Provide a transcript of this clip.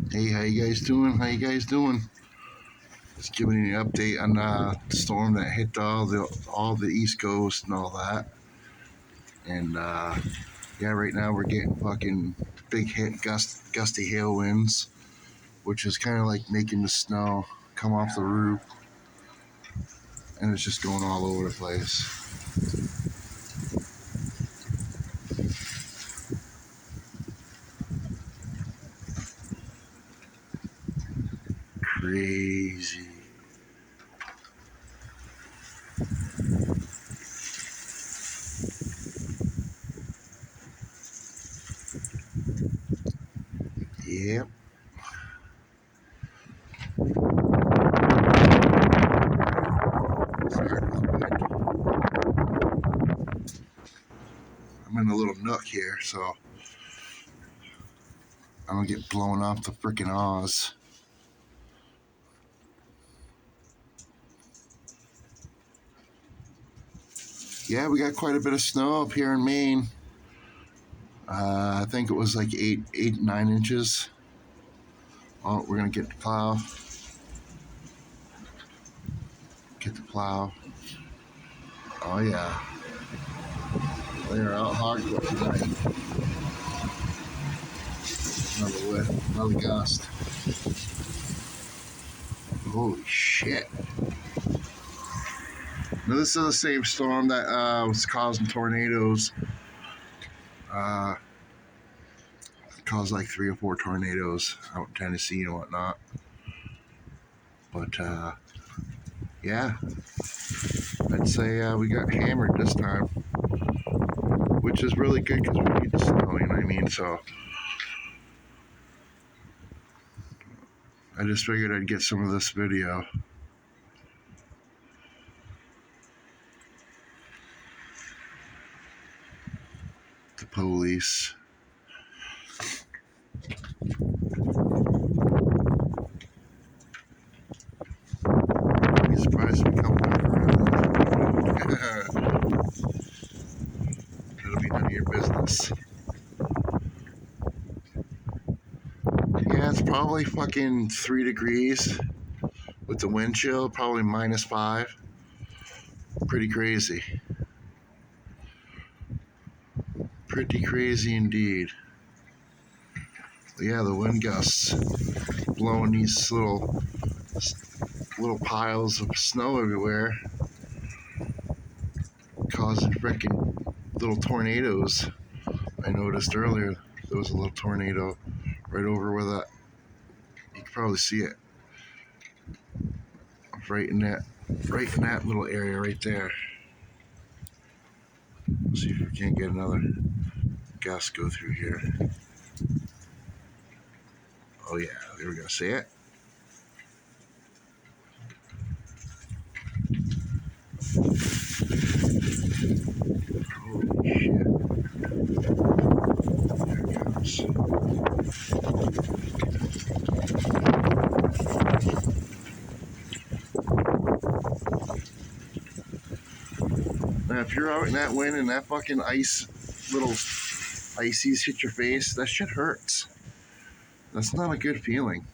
Hey, how you guys doing? How you guys doing? Just giving you an update on the storm that hit all the East Coast and all that. And yeah, right now we're getting fucking big gusty hail winds, which is kind of like making the snow come off the roof, and it's just going all over the place. Crazy. Yep. Sorry about that. I'm in a little nook here, so I don't get blown off the freaking Oz. Yeah, we got quite a bit of snow up here in Maine. I think it was like 9 inches. Oh, we're gonna get the plow. Get the plow. Oh yeah, they're out hardcore tonight. Another gust. Holy shit! Now this is the same storm that was causing tornadoes. Uh, caused like 3 or 4 tornadoes out in Tennessee and whatnot. But yeah, I'd say we got hammered this time, which is really good because we need the snow. You know what I mean? So I just figured I'd get some of this video. The police. I'd be surprised if we come back around. It'll be none of your business. Yeah, it's probably fucking 3 degrees with the wind chill, probably -5. Pretty crazy. Pretty crazy indeed. But yeah, the wind gusts blowing these little piles of snow everywhere, causing freaking little tornadoes. I noticed earlier there was a little tornado right over where that. You can probably see it. Right in that little area right there. Let's see if we can't get another gust go through here. Oh yeah, there we go. See it? Holy shit. There it goes. Now if you're out in that wind and that fucking little ices hit your face, that shit hurts. That's not a good feeling.